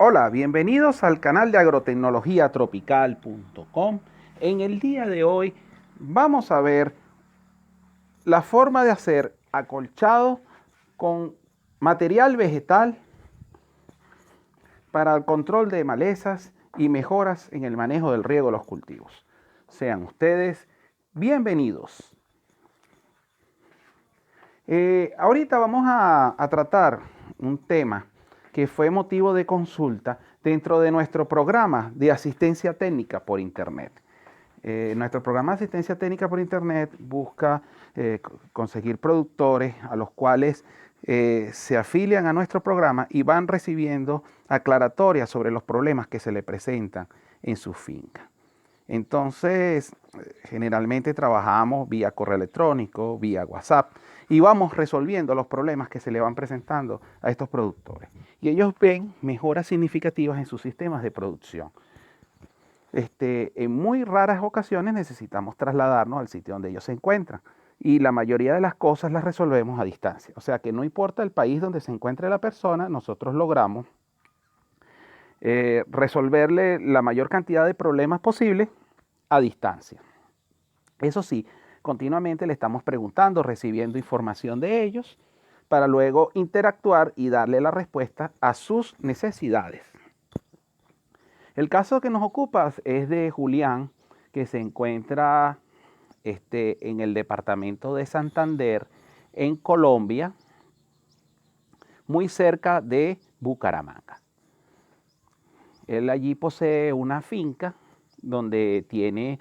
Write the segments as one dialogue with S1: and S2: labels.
S1: Hola, bienvenidos al canal de agrotecnologiatropical.com. En el día de hoy vamos a ver la forma de hacer acolchado con material vegetal para el control de malezas y mejoras en el manejo del riego de los cultivos. Sean ustedes bienvenidos. Ahorita vamos a tratar un tema que fue motivo de consulta dentro de nuestro programa de asistencia técnica por Internet. Nuestro programa de asistencia técnica por Internet busca conseguir productores a los cuales se afilian a nuestro programa y van recibiendo aclaratorias sobre los problemas que se le presentan en su finca. Entonces, generalmente trabajamos vía correo electrónico, vía WhatsApp, y vamos resolviendo los problemas que se le van presentando a estos productores. Y ellos ven mejoras significativas en sus sistemas de producción. En muy raras ocasiones necesitamos trasladarnos al sitio donde ellos se encuentran. Y la mayoría de las cosas las resolvemos a distancia. O sea que no importa el país donde se encuentre la persona, nosotros logramos resolverle la mayor cantidad de problemas posible a distancia. Eso sí, continuamente le estamos preguntando, recibiendo información de ellos, para luego interactuar y darle la respuesta a sus necesidades. El caso que nos ocupa es de Julián, que se encuentra en el departamento de Santander, en Colombia, muy cerca de Bucaramanga. Él allí posee una finca donde tiene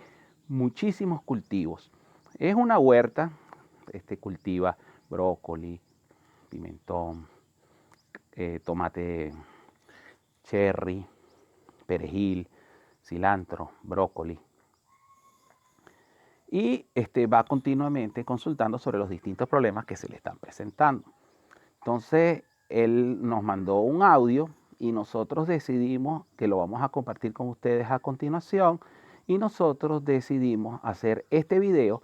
S1: muchísimos cultivos. Es una huerta, cultiva brócoli, pimentón, tomate cherry, perejil, cilantro, brócoli. Y va continuamente consultando sobre los distintos problemas que se le están presentando. Entonces, él nos mandó un audio y nosotros decidimos que lo vamos a compartir con ustedes a continuación, y nosotros decidimos hacer este video,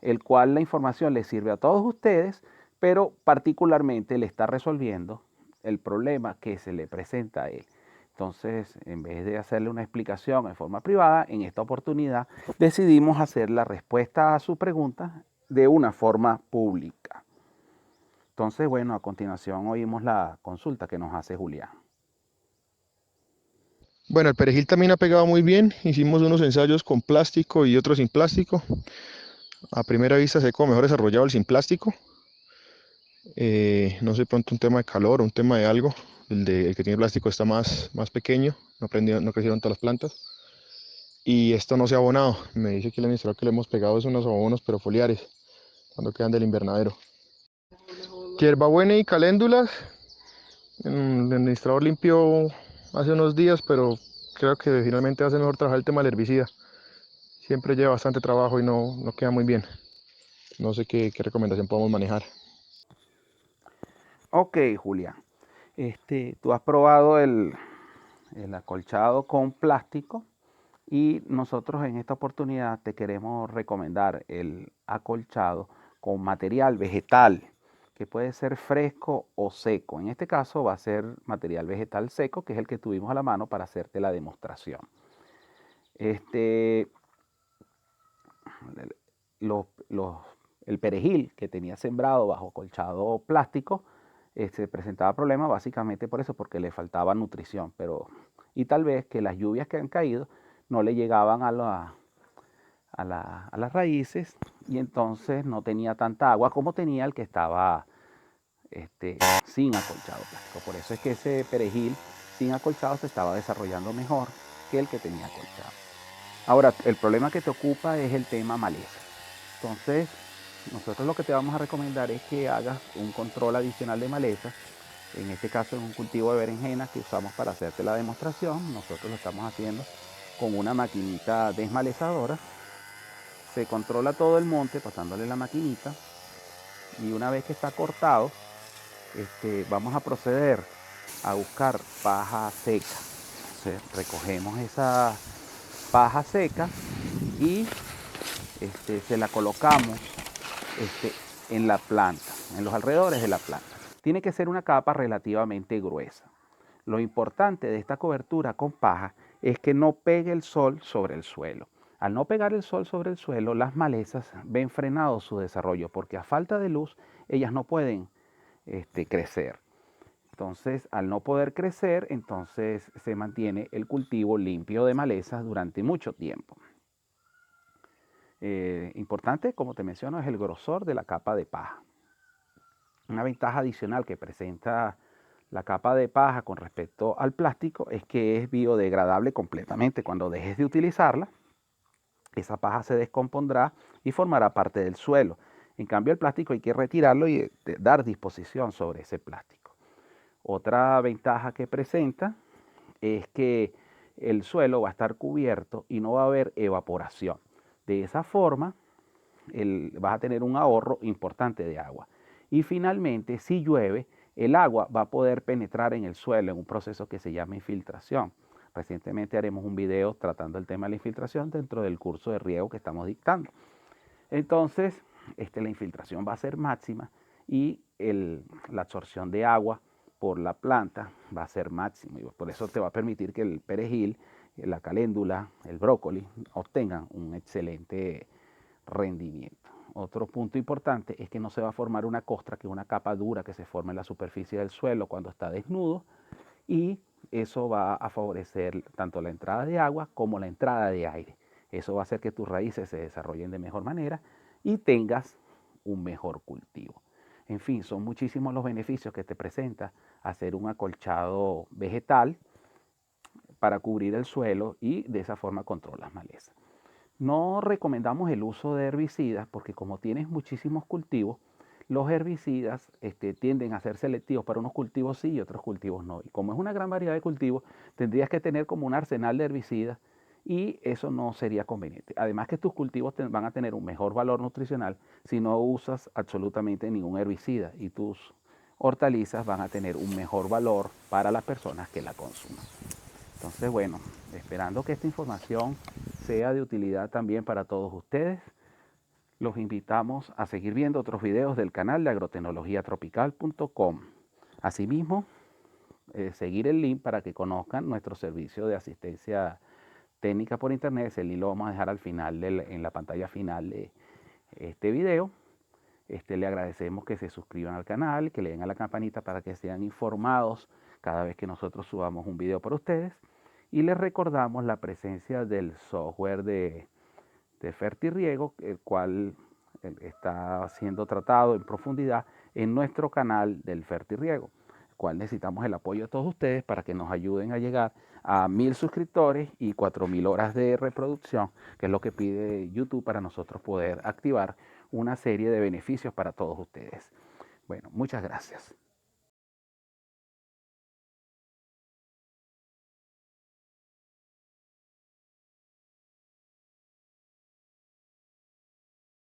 S1: el cual la información les sirve a todos ustedes, pero particularmente le está resolviendo el problema que se le presenta a él. Entonces, en vez de hacerle una explicación en forma privada, en esta oportunidad decidimos hacer la respuesta a su pregunta de una forma pública. Entonces, bueno, a continuación oímos la consulta que nos hace Julián.
S2: Bueno, el perejil también ha pegado muy bien. Hicimos unos ensayos con plástico y otros sin plástico. A primera vista se ve como mejor desarrollado el sin plástico. No sé, pronto un tema de calor o un tema de algo. El que tiene plástico está más pequeño, no crecieron todas las plantas. Y esto no se ha abonado. Me dice que el administrador que le hemos pegado es unos abonos pero foliares, cuando quedan del invernadero. Hierbabuena y caléndulas. El administrador limpió hace unos días, pero creo que finalmente hace mejor trabajar el tema del herbicida. Siempre lleva bastante trabajo y no queda muy bien. No sé qué recomendación podemos manejar.
S1: Ok, Julián. Tú has probado el acolchado con plástico, y nosotros en esta oportunidad te queremos recomendar el acolchado con material vegetal, que puede ser fresco o seco. En este caso va a ser material vegetal seco, que es el que tuvimos a la mano para hacerte la demostración. Los, los, el perejil que tenía sembrado bajo colchado plástico presentaba problemas básicamente por eso, porque le faltaba nutrición, y tal vez que las lluvias que han caído no le llegaban a las raíces, y entonces no tenía tanta agua como tenía el que estaba sin acolchado plástico. Por eso es que ese perejil sin acolchado se estaba desarrollando mejor que el que tenía acolchado. Ahora, el problema que te ocupa es el tema maleza. Entonces, nosotros lo que te vamos a recomendar es que hagas un control adicional de maleza. En este caso es un cultivo de berenjena que usamos para hacerte la demostración. Nosotros lo estamos haciendo con una maquinita desmalezadora. Se controla todo el monte pasándole la maquinita, y una vez que está cortado, vamos a proceder a buscar paja seca. Entonces, recogemos esa paja seca y se la colocamos en la planta, en los alrededores de la planta. Tiene que ser una capa relativamente gruesa. Lo importante de esta cobertura con paja es que no pegue el sol sobre el suelo. Al no pegar el sol sobre el suelo, las malezas ven frenado su desarrollo porque a falta de luz ellas no pueden crecer. Entonces, al no poder crecer, entonces se mantiene el cultivo limpio de malezas durante mucho tiempo. Importante, como te menciono, es el grosor de la capa de paja. Una ventaja adicional que presenta la capa de paja con respecto al plástico es que es biodegradable completamente. Cuando dejes de utilizarla, esa paja se descompondrá y formará parte del suelo. En cambio, el plástico hay que retirarlo y dar disposición sobre ese plástico. Otra ventaja que presenta es que el suelo va a estar cubierto y no va a haber evaporación. De esa forma, vas a tener un ahorro importante de agua. Y finalmente, si llueve, el agua va a poder penetrar en el suelo en un proceso que se llama infiltración. Recientemente haremos un video tratando el tema de la infiltración dentro del curso de riego que estamos dictando. Entonces, la infiltración va a ser máxima y la absorción de agua por la planta va a ser máxima. Y por eso te va a permitir que el perejil, la caléndula, el brócoli obtengan un excelente rendimiento. Otro punto importante es que no se va a formar una costra, que es una capa dura que se forma en la superficie del suelo cuando está desnudo, y eso va a favorecer tanto la entrada de agua como la entrada de aire. Eso va a hacer que tus raíces se desarrollen de mejor manera y tengas un mejor cultivo. En fin, son muchísimos los beneficios que te presenta hacer un acolchado vegetal para cubrir el suelo y de esa forma controlas malezas. No recomendamos el uso de herbicidas porque como tienes muchísimos cultivos, los herbicidas tienden a ser selectivos para unos cultivos sí y otros cultivos no. Y como es una gran variedad de cultivos, tendrías que tener como un arsenal de herbicidas y eso no sería conveniente. Además que tus cultivos van a tener un mejor valor nutricional si no usas absolutamente ningún herbicida y tus hortalizas van a tener un mejor valor para las personas que la consuman. Entonces, bueno, esperando que esta información sea de utilidad también para todos ustedes, los invitamos a seguir viendo otros videos del canal de agrotecnologiatropical.com. Asimismo, seguir el link para que conozcan nuestro servicio de asistencia técnica por internet. Ese link lo vamos a dejar al final, en la pantalla final de este video. Le agradecemos que se suscriban al canal, que le den a la campanita para que sean informados cada vez que nosotros subamos un video para ustedes. Y les recordamos la presencia del software de Fertirriego, el cual está siendo tratado en profundidad en nuestro canal del Fertirriego, el cual necesitamos el apoyo de todos ustedes para que nos ayuden a llegar a 1000 suscriptores y 4000 horas de reproducción, que es lo que pide YouTube para nosotros poder activar una serie de beneficios para todos ustedes. Bueno, muchas gracias.